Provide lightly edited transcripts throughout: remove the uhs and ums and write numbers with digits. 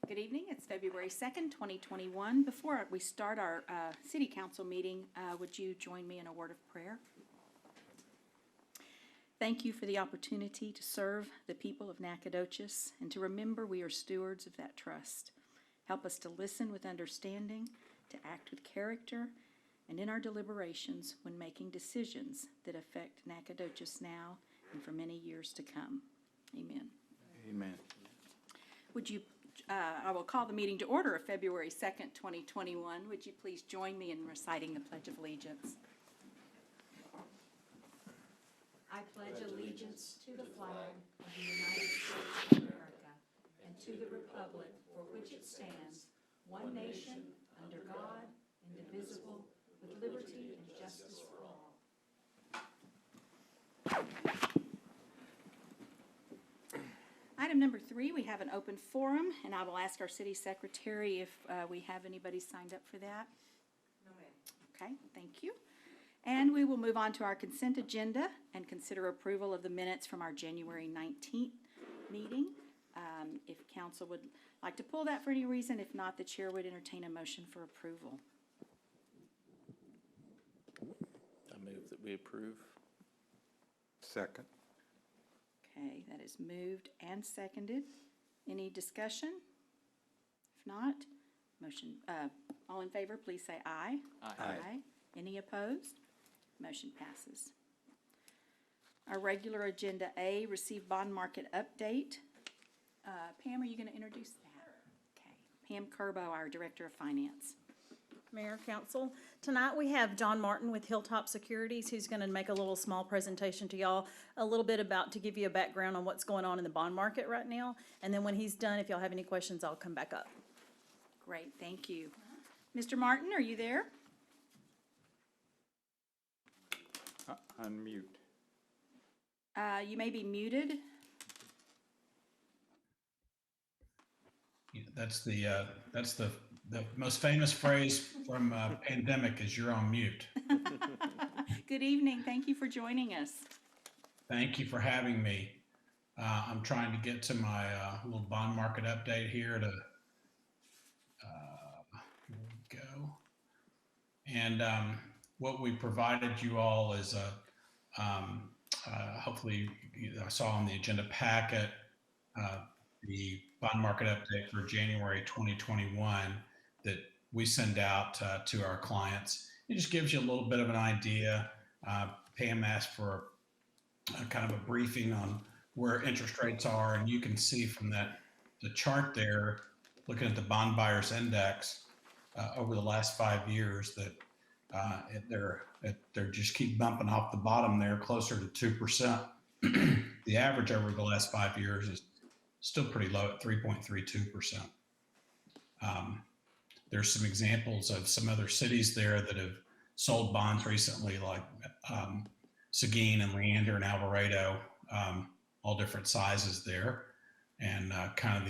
Good evening. It's February 2nd, 2021. Before we start our city council meeting, would you join me in a word of prayer? Thank you for the opportunity to serve the people of Nacogdoches and to remember we are stewards of that trust. Help us to listen with understanding, to act with character, and in our deliberations when making decisions that affect Nacogdoches now and for many years to come. Amen. Amen. Would you, I will call the meeting to order of February 2nd, 2021. Would you please join me in reciting the Pledge of Allegiance? I pledge allegiance to the flag of the United States of America and to the republic for which it stands, one nation, under God, indivisible, with liberty and justice for all. Item number 3, we have an open forum, and I will ask our city secretary if we have anybody signed up for that. No, ma'am. Okay, thank you. And we will move on to our consent agenda and consider approval of the minutes from our January 19th meeting. If council would like to pull that for any reason, if not, the chair would entertain a motion for approval. I move that we approve. Second. Okay, that is moved and seconded. Any discussion? If not, motion, all in favor, please say aye. Aye. Any opposed? Motion passes. Our regular agenda A, receive bond market update. Pam, are you going to introduce that? Okay. Pam Kerbo, our Director of Finance. Mayor, Council. Tonight we have John Martin with Hilltop Securities, who's going to make a little small presentation to y'all, a little bit about, to give you a background on what's going on in the bond market right now. And then when he's done, if y'all have any questions, I'll come back up. Great, thank you. Mr. Martin, are you there? Unmute. You may be muted. Yeah, that's the most famous phrase from pandemic is "you're on mute." Good evening, thank you for joining us. Thank you for having me. I'm trying to get to my little bond market update here to here we go. And what we provided you all is hopefully I saw on the agenda packet the bond market update for January 2021 that we send out to our clients. It just gives you a little bit of an idea. Pam asked for kind of a briefing on where interest rates are, and you can see from the chart there, looking at the bond buyers index over the last 5 years, that they're just keep bumping off the bottom there, closer to 2%. The average over the last 5 years is still pretty low at 3.32%. There's some examples of some other cities there that have sold bonds recently, like Seguin and Leander and Alvarado, all different sizes there, and kind of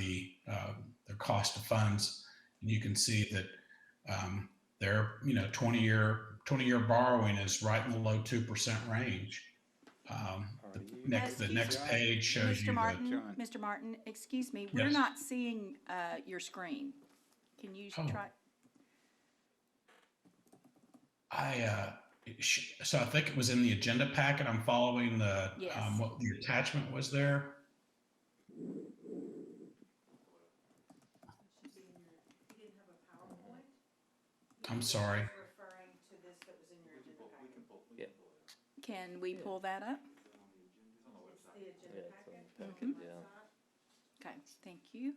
their cost of funds. And you can see that their 20-year borrowing is right in the low 2% range. The next page shows you Mr. Martin, excuse me, we're Yes. not seeing your screen. Can you try? So I think it was in the agenda packet. I'm following the Yes. what the attachment was there. I'm sorry. Referring to this that was in your agenda packet. Can we pull that up? It's the agenda packet. Okay, thank you.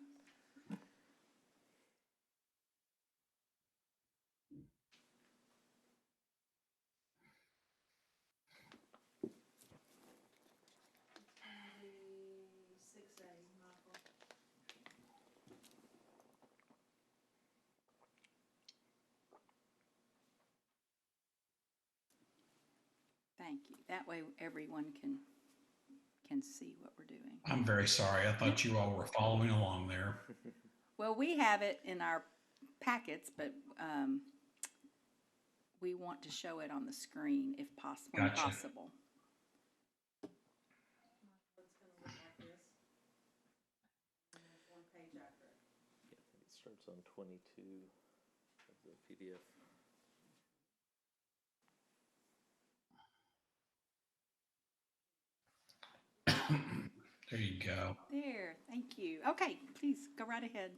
Thank you. That way everyone can see what we're doing. I'm very sorry. I thought you all were following along there. Well, we have it in our packets, but we want to show it on the screen if possible. Gotcha. Possible. It's gonna look like this. And there's one page after it. Starts on 22 of the PDF. There you go. There, thank you. Okay, please go right ahead.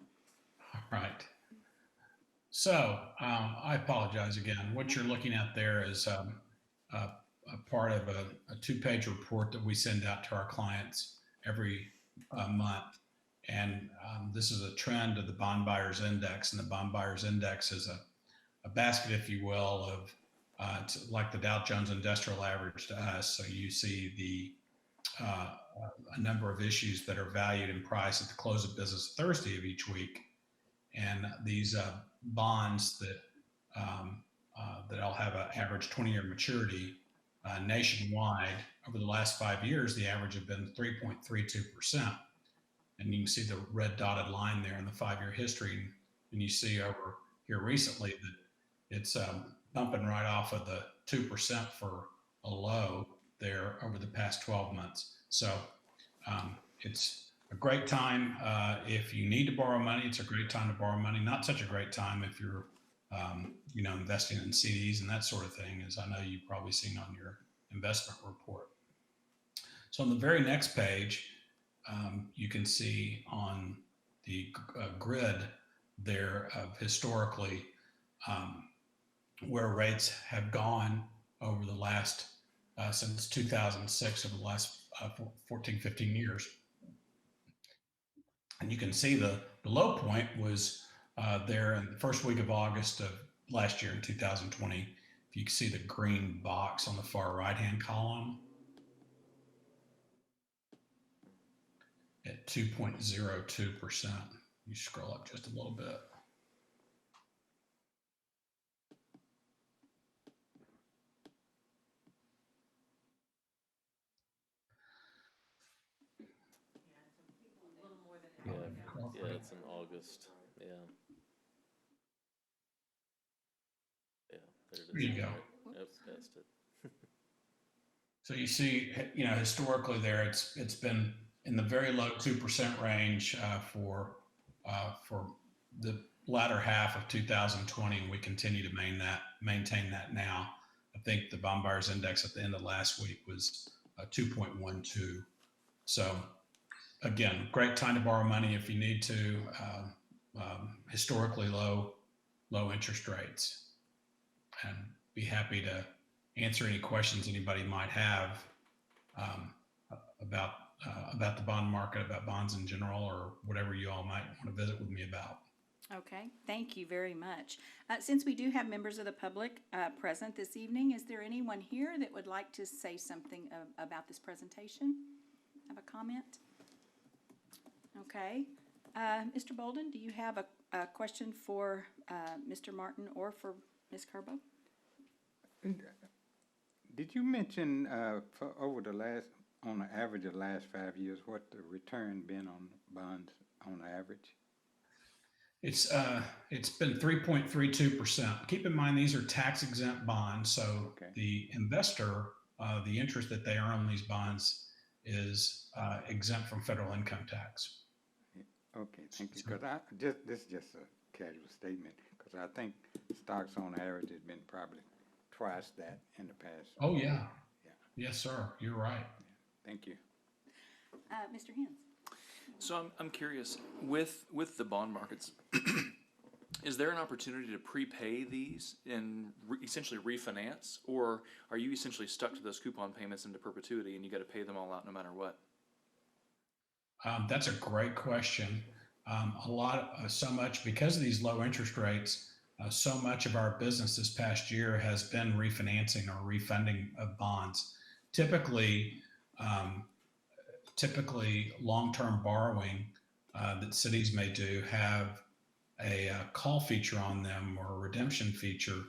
All right. So I apologize again. What you're looking at there is a part of a two-page report that we send out to our clients every month. And this is a trend of the bond buyers index. And the bond buyers index is a basket, if you will, of it's like the Dow Jones Industrial Average to us. So you see a number of issues that are valued in price at the close of business Thursday of each week. And these bonds that all have an average 20-year maturity nationwide over the last 5 years, the average have been 3.32%. And you can see the red dotted line there in the 5-year history. And you see over here recently that it's bumping right off of the 2% for a low there over the past 12 months. So it's a great time if you need to borrow money. It's a great time to borrow money. Not such a great time if you're, investing in CDs and that sort of thing, as I know you've probably seen on your investment report. So on the very next page, you can see on the grid there of historically where rates have gone over the last, since 2006, over the last 14, 15 years. And you can see the low point was there in the first week of August of last year in 2020. If you can see the green box on the far right-hand column at 2.02%. You scroll up just a little bit. Yeah, it's in August. Yeah. Yeah, there it is. There you go. Yep, passed it. So you see, historically there, it's been in the very low 2% range for the latter half of 2020, and we continue to maintain that now. I think the bond buyers index at the end of last week was 2.12. So again, great time to borrow money if you need to. Historically low interest rates, and be happy to answer any questions anybody might have about the bond market, about bonds in general, or whatever you all might want to visit with me about. Okay, thank you very much. Since we do have members of the public present this evening, is there anyone here that would like to say something about this presentation? Have a comment? Okay. Mr. Bolden, do you have a question for Mr. Martin or for Ms. Kerbo? Did you mention for over the last, on the average of the last 5 years, what the return been on bonds on average? It's been 3.32%. Keep in mind, these are tax exempt bonds. So Okay. the investor, the interest that they earn on these bonds is exempt from federal income tax. Okay, thank you. Because this is just a casual statement, because I think stocks on average has been probably twice that in the past. Oh, yeah. Yeah. Yes, sir. You're right. Thank you. Mr. Hens? So I'm curious, with the bond markets, is there an opportunity to prepay these and essentially refinance, or are you essentially stuck to those coupon payments into perpetuity and you got to pay them all out no matter what? That's a great question. So much because of these low interest rates, so much of our business this past year has been refinancing or refunding of bonds. Typically long-term borrowing that cities may do have a call feature on them or a redemption feature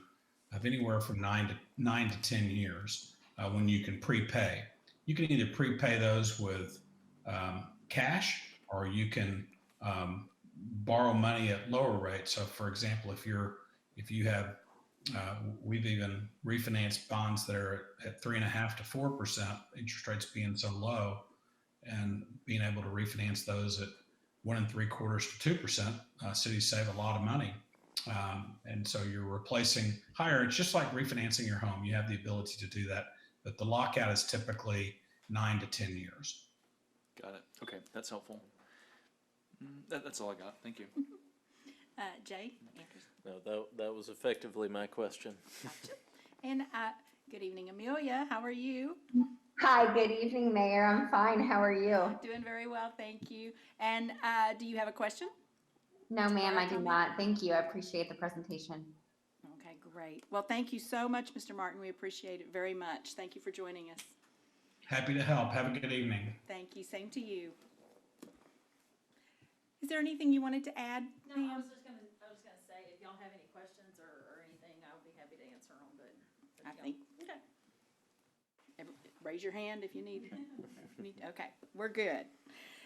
of anywhere from 9 to 10 years when you can prepay. You can either prepay those with cash, or you can borrow money at lower rates. So for example, if you have, we've even refinanced bonds that are at 3.5 to 4%, interest rates being so low, and being able to refinance those at 1.75% to 2%. Cities save a lot of money. And so you're replacing higher. It's just like refinancing your home. You have the ability to do that, but the lockout is typically 9 to 10 years. Got it. Okay, that's helpful. That's all I got. Thank you. Jay? Anderson? No, that was effectively my question. Gotcha. And, good evening, Amelia. How are you? Hi, good evening, Mayor. I'm fine. How are you? Doing very well, thank you. And, do you have a question? No, ma'am, I do comment? not. Thank you. I appreciate the presentation. Okay, great. Well, thank you so much, Mr. Martin. We appreciate it very much. Thank you for joining us. Happy to help. Have a good evening. Thank you. Same to you. Is there anything you wanted to add, No, Pam? I was gonna say, if y'all have any questions or anything, I would be happy to answer them, but. I think, Okay. raise your hand if you need. Okay, we're good.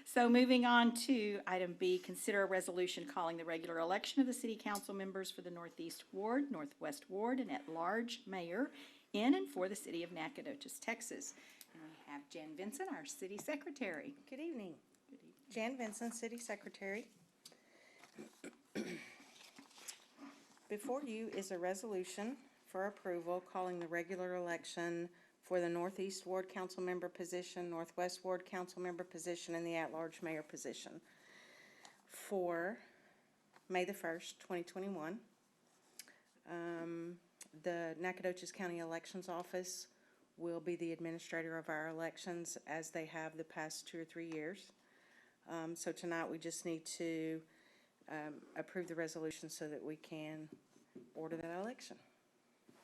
So moving on to item B, consider a resolution calling the regular election of the city council members for the Northeast Ward, Northwest Ward, and at-large mayor in and for the city of Nacogdoches, Texas. And we have Jan Vincent, our city secretary. Good evening. Jan Vincent, City Secretary. Before you is a resolution for approval calling the regular election for the Northeast Ward Council Member position, Northwest Ward Council Member position, and the at-large mayor position for May the 1st, 2021. The Nacogdoches County Elections Office will be the administrator of our elections as they have the past 2 or 3 years. So tonight, we just need to approve the resolution so that we can order that election.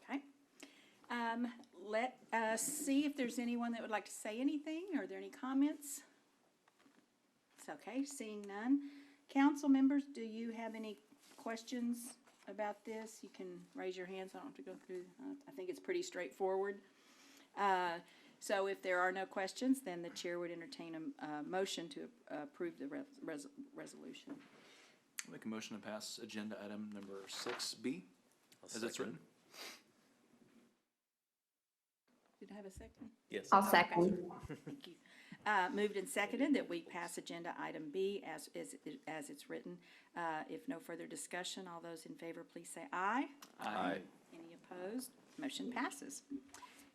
Okay. Let us see if there's anyone that would like to say anything. Are there any comments? It's okay, seeing none. Council members, do you have any questions about this? You can raise your hands. I don't have to go through. I think it's pretty straightforward. So if there are no questions, then the chair would entertain a motion to approve the resolution. Make a motion to pass agenda item number 6B as it's written. Did I have a second? Yes. I'll second. Thank you. Moved and seconded that we pass agenda item B as it's written. If no further discussion, all those in favor, please say aye. Aye. Any opposed? Motion passes.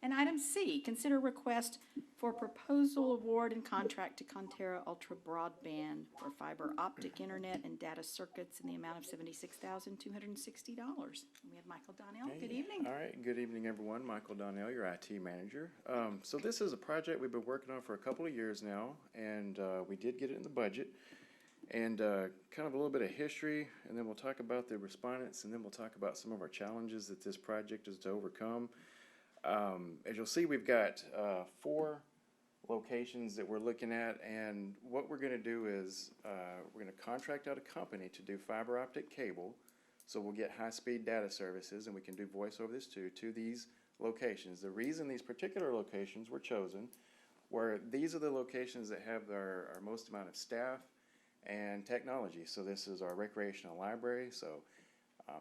And item C, consider request for proposal award and contract to Conterra Ultra Broadband for fiber optic internet and data circuits in the amount of $76,260. We have Michael Donnell. Good evening. All right, good evening, everyone. Michael Donnell, your IT manager. So this is a project we've been working on for a couple of years now, and we did get it in the budget. And kind of a little bit of history, and then we'll talk about the respondents, and then we'll talk about some of our challenges that this project is to overcome. As you'll see, we've got 4 locations that we're looking at, and what we're going to do is we're going to contract out a company to do fiber optic cable, so we'll get high-speed data services, and we can do voice over this too, to these locations. The reason these particular locations were chosen were these are the locations that have our most amount of staff and technology. So this is our recreational library, so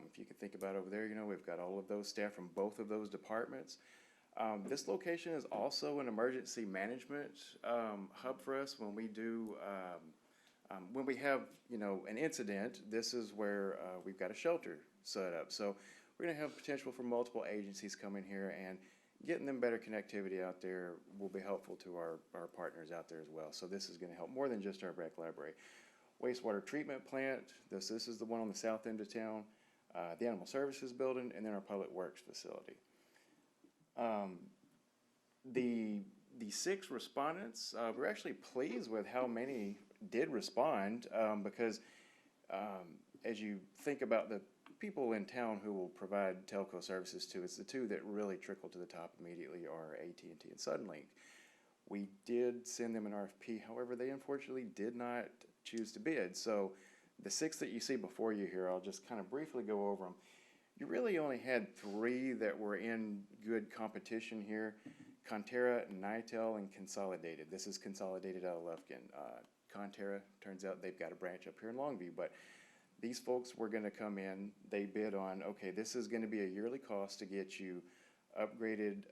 if you can think about over there, you know, we've got all of those staff from both of those departments. This location is also an emergency management hub for us when we do, when we have, you know, an incident. This is where we've got a shelter set up. So we're going to have potential for multiple agencies coming here, and getting them better connectivity out there will be helpful to our partners out there as well. So this is going to help more than just our rec library. Wastewater treatment plant, this is the one on the south end of town. The Animal Services Building, and then our Public Works facility. The 6 respondents, we're actually pleased with how many did respond, because as you think about the people in town who will provide telco services to, it's the 2 that really trickle to the top immediately are AT&T and Suddenlink. We did send them an RFP, however, they unfortunately did not choose to bid. So the 6 that you see before you here, I'll just kind of briefly go over them. You really only had 3 that were in good competition here: Conterra, Nitel, and Consolidated. This is Consolidated out of Lufkin. Conterra, turns out they've got a branch up here in Longview, but these folks were going to come in. They bid on, okay, this is going to be a yearly cost to get you upgraded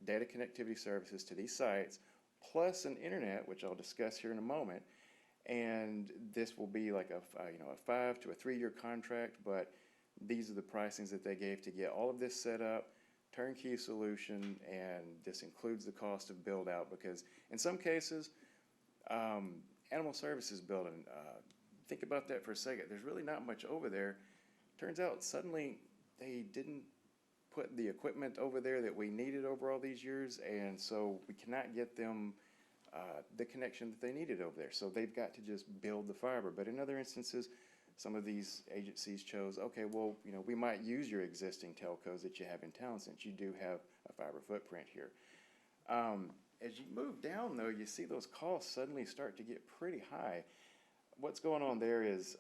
data connectivity services to these sites, plus an internet, which I'll discuss here in a moment. And this will be like a 5 to a 3-year contract, but these are the pricings that they gave to get all of this set up, turnkey solution, and this includes the cost of build out, because in some cases, animal services building, think about that for a second. There's really not much over there. Turns out suddenly they didn't put the equipment over there that we needed over all these years, and so we cannot get them the connection that they needed over there. So they've got to just build the fiber. But in other instances, some of these agencies chose, okay, well, we might use your existing telcos that you have in town since you do have a fiber footprint here. As you move down, though, you see those costs suddenly start to get pretty high. What's going on there is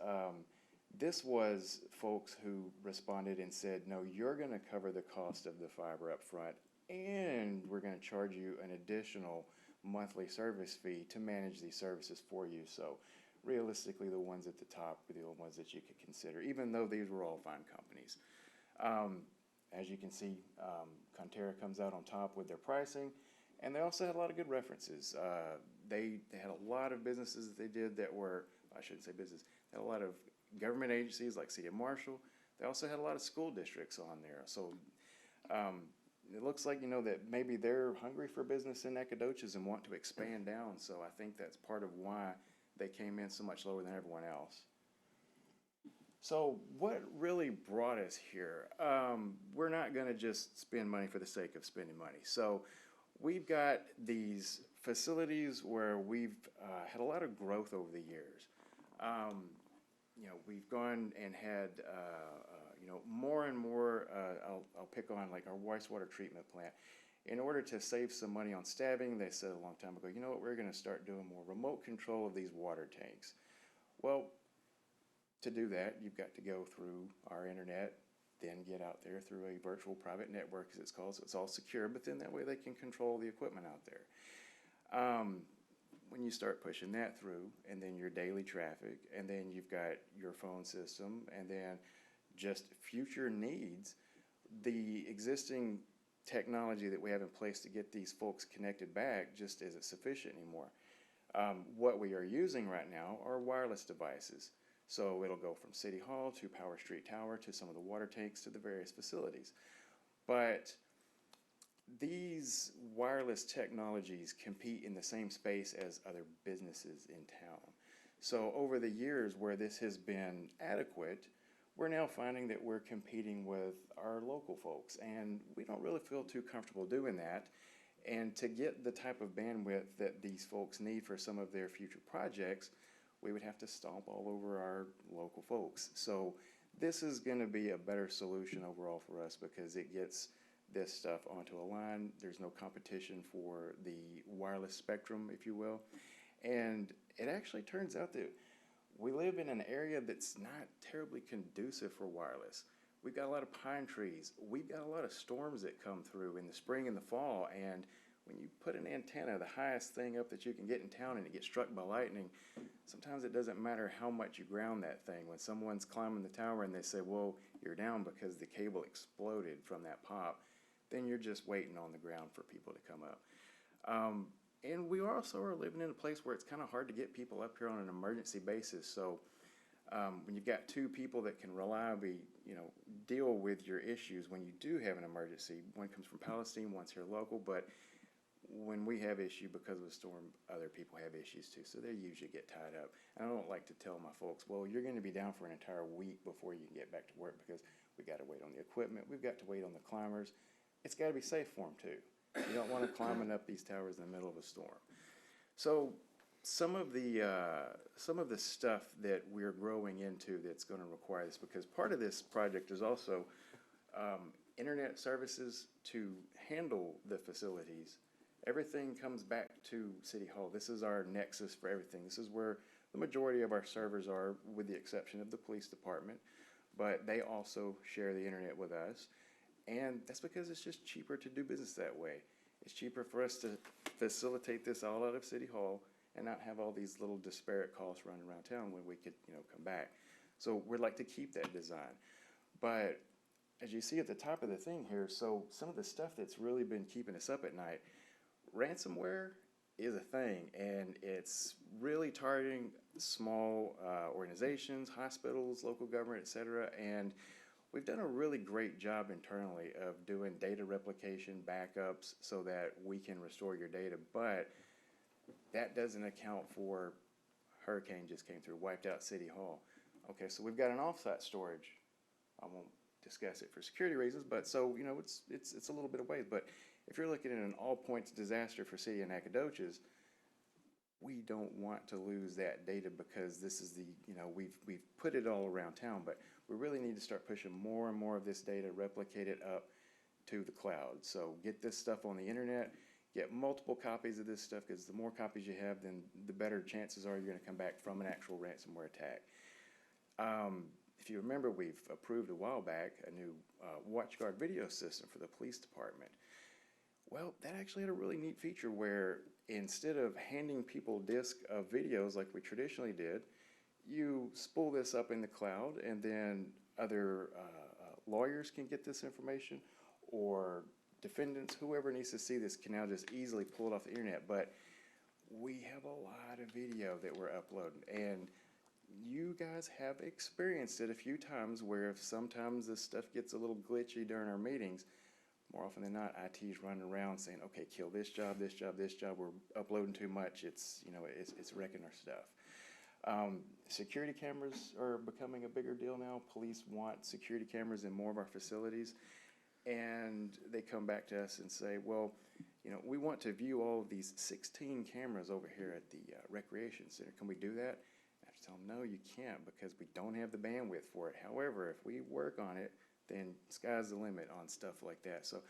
this was folks who responded and said, no, you're going to cover the cost of the fiber up front, and we're going to charge you an additional monthly service fee to manage these services for you. So realistically, the ones at the top were the ones that you could consider, even though these were all fine companies. As you can see, Conterra comes out on top with their pricing, and they also had a lot of good references. They had a lot of businesses that they did that were, I shouldn't say business, they had a lot of government agencies like City of Marshall. They also had a lot of school districts on there. So it looks like, that maybe they're hungry for business in Nacogdoches and want to expand down. So I think that's part of why they came in so much lower than everyone else. So what really brought us here? We're not going to just spend money for the sake of spending money. So we've got these facilities where we've had a lot of growth over the years. We've gone and had, more and more, I'll pick on like our wastewater treatment plant. In order to save some money on staffing, they said a long time ago, we're going to start doing more remote control of these water tanks. Well, to do that, you've got to go through our internet, then get out there through a virtual private network, as it's called, so it's all secure, but then that way they can control the equipment out there. When you start pushing that through, and then your daily traffic, and then you've got your phone system, and then just future needs, the existing technology that we have in place to get these folks connected back just isn't sufficient anymore. What we are using right now are wireless devices. So it'll go from City Hall to Power Street Tower to some of the water tanks to the various facilities. But these wireless technologies compete in the same space as other businesses in town. So over the years where this has been adequate, we're now finding that we're competing with our local folks, and we don't really feel too comfortable doing that. And to get the type of bandwidth that these folks need for some of their future projects, we would have to stomp all over our local folks. So this is going to be a better solution overall for us because it gets this stuff onto a line. There's no competition for the wireless spectrum, if you will. And it actually turns out that we live in an area that's not terribly conducive for wireless. We've got a lot of pine trees. We've got a lot of storms that come through in the spring and the fall. And when you put an antenna, the highest thing up that you can get in town, and it gets struck by lightning, sometimes it doesn't matter how much you ground that thing. When someone's climbing the tower and they say, well, you're down because the cable exploded from that pop, then you're just waiting on the ground for people to come up. And we also are living in a place where it's kind of hard to get people up here on an emergency basis. So when you've got two people that can reliably, deal with your issues when you do have an emergency, one comes from Palestine, one's here local, but when we have issue because of a storm, other people have issues too. So they usually get tied up. And I don't like to tell my folks, well, you're going to be down for an entire week before you can get back to work because we got to wait on the equipment. We've got to wait on the climbers. It's got to be safe for them too. You don't want to climbing up these towers in the middle of a storm. So some of the stuff that we're growing into that's going to require this, because part of this project is also internet services to handle the facilities. Everything comes back to City Hall. This is our nexus for everything. This is where the majority of our servers are, with the exception of the police department, but they also share the internet with us. And that's because it's just cheaper to do business that way. It's cheaper for us to facilitate this all out of City Hall and not have all these little disparate costs running around town when we could, come back. So we'd like to keep that design. But as you see at the top of the thing here, so some of the stuff that's really been keeping us up at night, ransomware is a thing, and it's really targeting small organizations, hospitals, local government, et cetera. And we've done a really great job internally of doing data replication, backups, so that we can restore your data. But that doesn't account for hurricane just came through, wiped out City Hall. Okay, so we've got an offsite storage. I won't discuss it for security reasons, but so, you know, it's a little bit of ways. But if you're looking at an all points disaster for City of Nacogdoches, we don't want to lose that data because this is the, you know, we've put it all around town, but we really need to start pushing more and more of this data, replicate it up to the cloud. So get this stuff on the internet, get multiple copies of this stuff, because the more copies you have, then the better chances are you're gonna come back from an actual ransomware attack. If you remember, we've approved a while back a new WatchGuard video system for the police department. Well, that actually had a really neat feature where instead of handing people discs of videos like we traditionally did, you spool this up in the cloud, and then other lawyers can get this information, or defendants, whoever needs to see this can now just easily pull it off the internet. But we have a lot of video that we're uploading, and you guys have experienced it a few times where if sometimes this stuff gets a little glitchy during our meetings, more often than not, IT's running around saying, okay, kill this job, this job, this job, we're uploading too much, it's, you know, it's wrecking our stuff. Security cameras are becoming a bigger deal now. Police want security cameras in more of our facilities, and they come back to us and say, well, you know, we want to view all of these 16 cameras over here at the recreation center. Can we do that? I have to tell them, no, you can't, because we don't have the bandwidth for it. However, if we work on it, then sky's the limit on stuff like that. So,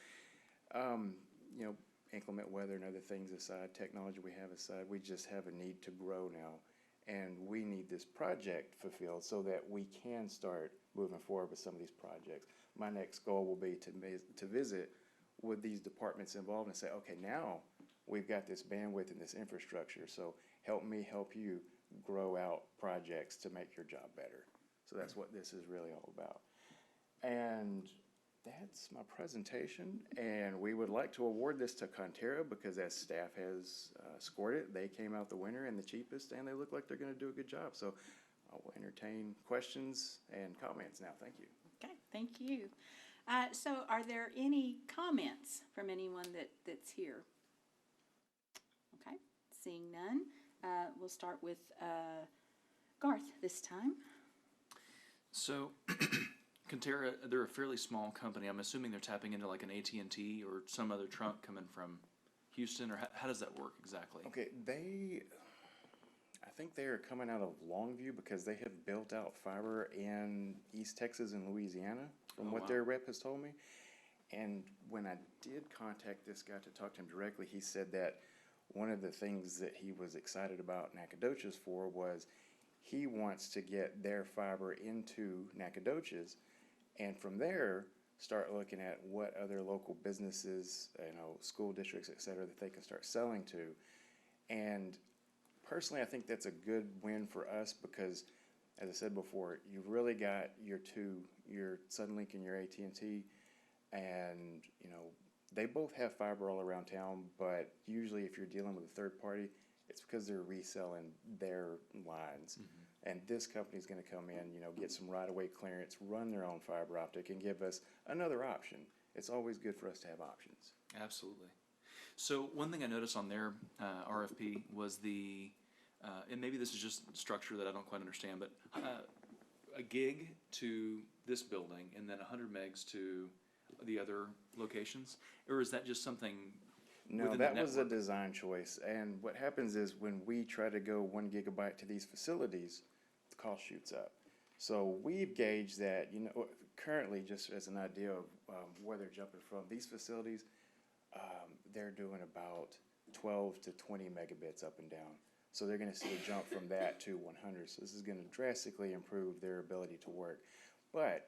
you know, inclement weather and other things aside, technology we have aside, we just have a need to grow now. And we need this project fulfilled so that we can start moving forward with some of these projects. My next goal will be to visit with these departments involved and say, okay, now we've got this bandwidth and this infrastructure, so help me help you grow out projects to make your job better. So that's what this is really all about. And that's my presentation, and we would like to award this to Conterra because as staff has scored it, they came out the winner and the cheapest, and they look like they're going to do a good job. So I will entertain questions and comments now. Thank you. Okay, thank you. So are there any comments from anyone that's here? Okay, seeing none, we'll start with Garth this time. So, Conterra, they're a fairly small company. I'm assuming they're tapping into like an AT&T or some other trunk coming from Houston, or how does that work exactly? Okay, I think they are coming out of Longview because they have built out fiber in East Texas and Louisiana, from what their rep has told me. And when I did contact this guy to talk to him directly, he said that one of the things that he was excited about Nacogdoches for was he wants to get their fiber into Nacogdoches, and from there start looking at what other local businesses, you know, school districts, et cetera, that they can start selling to. And personally, I think that's a good win for us because, as I said before, you've really got your Suddenlink and your AT&T, and, you know, they both have fiber all around town, but usually if you're dealing with a third party, it's because they're reselling their lines. Mm-hmm. And this company's going to come in, you know, get some right-of-way clearance, run their own fiber optic, and give us another option. It's always good for us to have options. Absolutely. So one thing I noticed on their RFP was and maybe this is just structure that I don't quite understand, but a gig to this building and then 100 megs to the other locations? Or is that just something No, that was a design choice. And what happens is when we try to go 1 gigabyte to these facilities, the cost shoots up. So we've gauged that, you know, currently, just as an idea of where they're jumping from, these facilities, they're doing about 12 to 20 megabits up and down. So they're going to see a jump from that to 100. So this is going to drastically improve their ability to work. But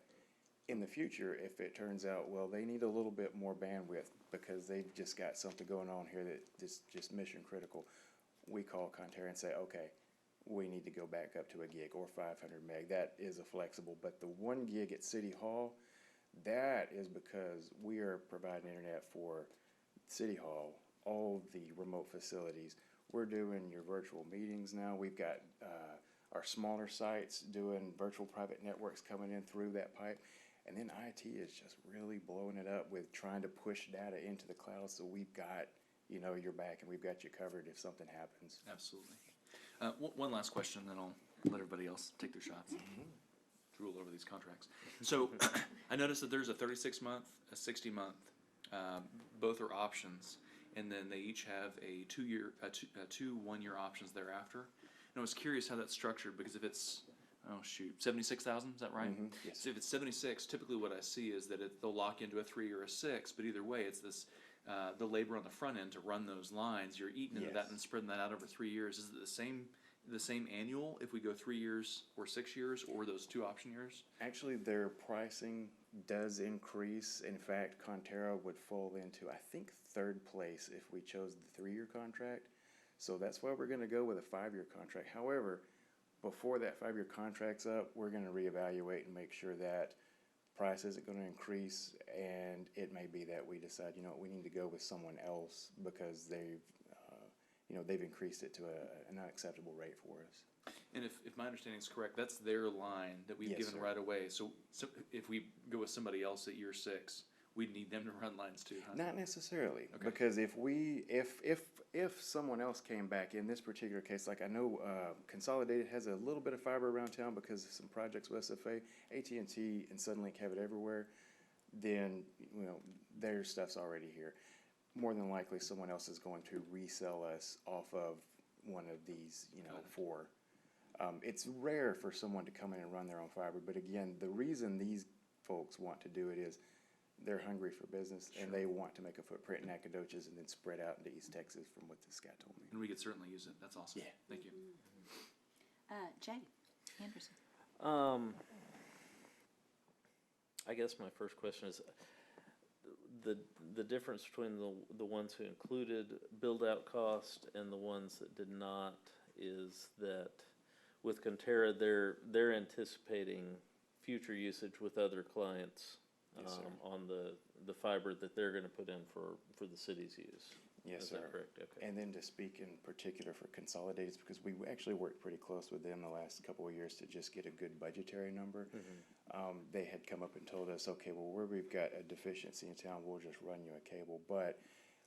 in the future, if it turns out, well, they need a little bit more bandwidth because they've just got something going on here that is just mission critical, we call Conterra and say, okay, we need to go back up to a gig or 500 meg. That is a flexible, but the 1 gig at City Hall, that is because we are providing internet for City Hall, all the remote facilities. We're doing your virtual meetings now. We've got our smaller sites doing virtual private networks coming in through that pipe. And then IT is just really blowing it up with trying to push data into the cloud, so we've got, your back and we've got you covered if something happens. Absolutely. One last question, then I'll let everybody else take their shots and drool over these contracts. So I noticed that there's a 36-month, a 60-month, both are options, and then they each have a two one-year options thereafter. And I was curious how that's structured, because if it's, 76,000, is that right? Yes. So if it's 76, typically what I see is that they'll lock into a 3 or a 6, but either way, it's this, the labor on the front end to run those lines, you're eating into that Yes. and spreading that out over 3 years. Is it the same annual if we go 3 years or 6 years, or those 2 option years? Actually, their pricing does increase. In fact, Conterra would fall into, I think, 3rd place if we chose the 3-year contract. So that's why we're gonna go with a 5-year contract. However, before that 5-year contract's up, we're gonna reevaluate and make sure that price isn't gonna increase, and it may be that we decide, we need to go with someone else because they've increased it to an unacceptable rate for us. And if my understanding is correct, that's their line that we've Yes, given sir. right away. So if we go with somebody else at year 6, we'd need them to run lines too, huh? Not necessarily, Okay. because if someone else came back in this particular case, like I know Consolidated has a little bit of fiber around town because of some projects with SFA, AT&T and Suddenlink have it everywhere, then their stuff's already here. More than likely, someone else is going to resell us off of one of these, 4. It's rare for someone to come in and run their own fiber, but again, the reason these folks want to do it is they're hungry for business, and they want to make a footprint in Nacogdoches and then spread out into East Texas, from what this guy told me. And we could certainly use it. That's awesome. Yeah. Thank you. Jay Anderson. I guess my first question is, the difference between the ones who included build-out cost and the ones that did not is that with Conterra, they're anticipating future usage with other clients Yes, sir. on the fiber that they're gonna put in for the city's use. Yes, Is sir. that correct? Okay. And then to speak in particular for Consolidated, because we actually worked pretty close with them the last couple of years to just get a good budgetary number. They had come up and told us, okay, well, where we've got a deficiency in town, we'll just run you a cable, but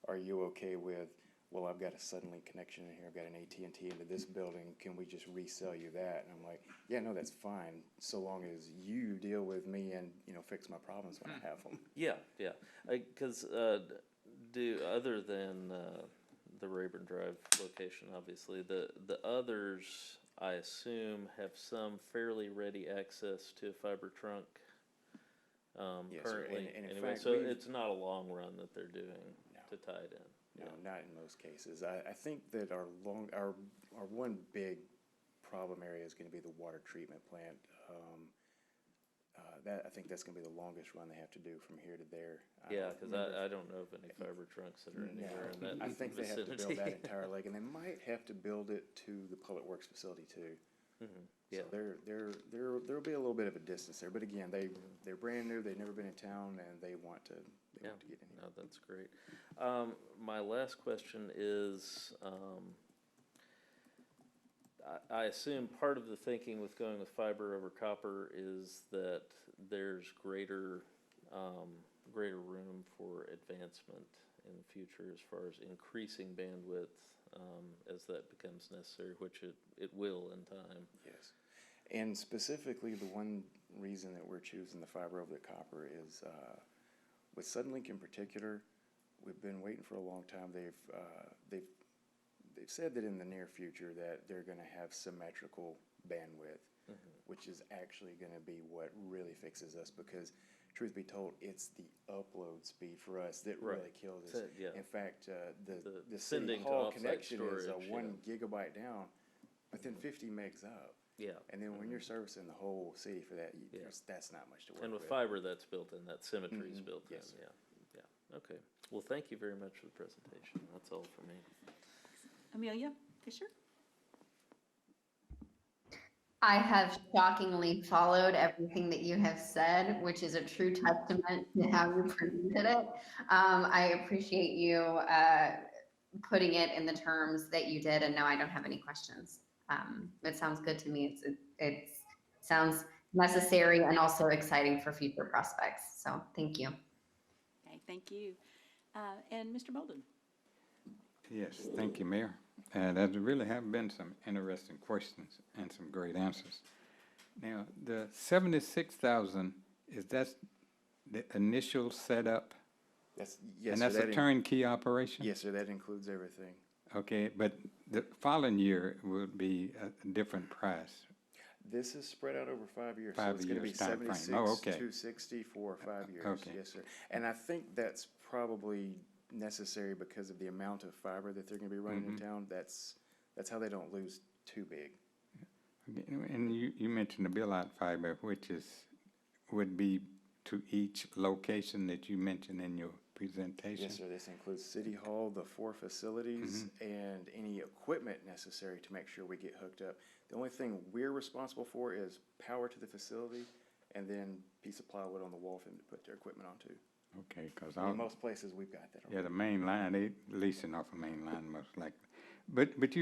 are you okay with, well, I've got a Suddenlink connection in here, I've got an AT&T into this building, can we just resell you that? And I'm like, yeah, no, that's fine, so long as you deal with me and, fix my problems when I have them. Yeah, yeah, because other than the Rayburn Drive location, obviously, the others, I assume, have some fairly ready access to a fiber trunk Yes, sir. currently. And in Anyway, fact, so we've- it's not a long run that they're doing No. to tie it in. No, not in most cases. I think that our one big problem area is gonna be the water treatment plant. I think that's gonna be the longest run they have to do from here to there. Yeah, because I don't know of any fiber trunks that are anywhere in that I think they have to build vicinity. that entire lake, and they might have to build it to the Public Works facility too. Yeah. So there'll be a little bit of a distance there, but again, they're brand new, they've never been in town, and they want to get in here. No, that's great. My last question is, I assume part of the thinking with going with fiber over copper is that there's greater room for advancement in the future as far as increasing bandwidth, as that becomes necessary, which it will in time. Yes. And specifically, the one reason that we're choosing the fiber over the copper is, with Suddenlink in particular, we've been waiting for a long time. They've said that in the near future that they're gonna have symmetrical bandwidth, which is actually gonna be what really fixes us, because truth be told, it's the upload speed for us that Right. really kills us. So, yeah. In fact, the The City sending to Hall offsite connection is storage, 1 gigabyte down, but then 50 megs up. Yeah. And then when you're servicing the whole city for that, Yeah. that's not much to work And with. with fiber, that's built in, that symmetry is built in, Yes, sir. yeah. Okay. Well, thank you very much for the presentation. That's all for me. Amelia Fisher? I have shockingly followed everything that you have said, which is a true testament to how you presented it. I appreciate you putting it in the terms that you did, and no, I don't have any questions. It sounds good to me. It sounds necessary and also exciting for future prospects. So thank you. Okay, thank you. And Mr. Bolden? Yes, thank you, Mayor. There really have been some interesting questions and some great answers. Now, the 76,000, is that the initial setup? Yes, yes, And sir, that's a that in- turnkey operation? Yes, sir, that includes everything. Okay, but the following year will be a different price. This is spread out over 5 years, so it's 5 gonna be years time frame. 76, Oh, okay. 260 for 5 years. Okay. Yes, sir. And I think that's probably necessary because of the amount of fiber that they're gonna be running in town. That's how they don't lose too big. Okay, and you mentioned the bill-out fiber, which would be to each location that you mentioned in your presentation? Yes, sir, this includes City Hall, the 4 facilities, and any equipment necessary to make sure we get hooked up. The only thing we're responsible for is power to the facility and then piece of plywood on the wall for them to put their equipment onto. Okay, because In most places, we've got that. yeah, the main line, they leasing off the main line most likely. But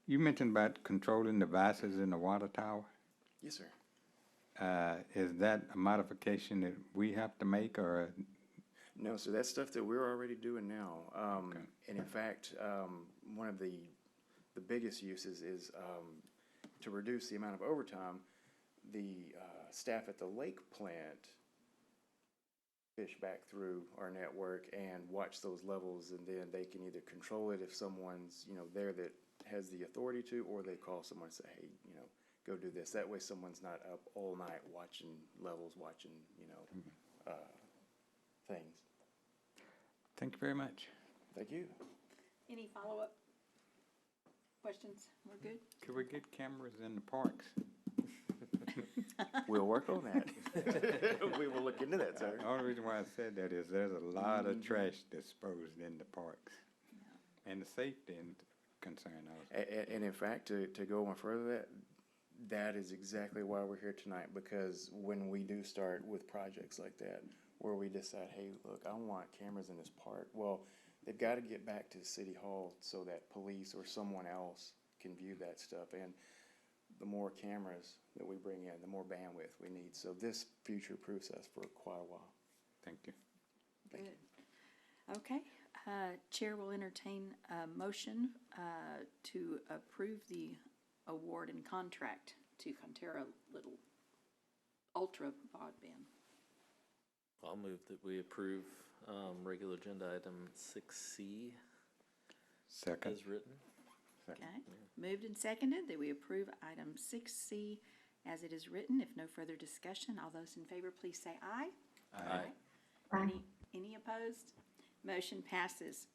you mentioned about controlling devices in the water tower. Yes, sir. Is that a modification that we have to make, or? No, so that's stuff that we're already doing now. Okay. And in fact, one of the biggest uses is to reduce the amount of overtime. The staff at the lake plant fish back through our network and watch those levels, and then they can either control it if someone's, there that has the authority to, or they call someone and say, hey, go do this. That way someone's not up all night watching levels, watching, things. Thank you very much. Thank you. Any follow-up questions? We're good? Could we get cameras in the parks? We'll work on that. We will look into that, sir. The only reason why I said that is there's a lot of trash disposed in the parks. And the safety and concern also. And in fact, to go one further, that is exactly why we're here tonight, because when we do start with projects like that, where we decide, hey, look, I want cameras in this park, well, they've got to get back to City Hall so that police or someone else can view that stuff. And the more cameras that we bring in, the more bandwidth we need. So this future-proofs us for quite a while. Thank you. Good. Okay, Chair will entertain a motion to approve the award and contract to Conterra Little Ultra Broadband. I'll move that we approve regular agenda item 6C Second. as written. Okay, moved and seconded that we approve item 6C as it is written. If no further discussion, all those in favor, please say aye. Aye. Any opposed? Motion passes.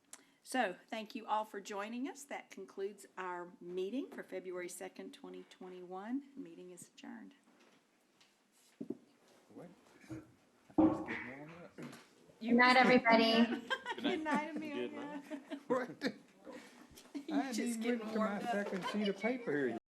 So, thank you all for joining us. That concludes our meeting for February 2nd, 2021. Meeting is adjourned. What? Good night, everybody. Good night, Amelia. What? I didn't just even getting get to my warmed up. second sheet of paper here.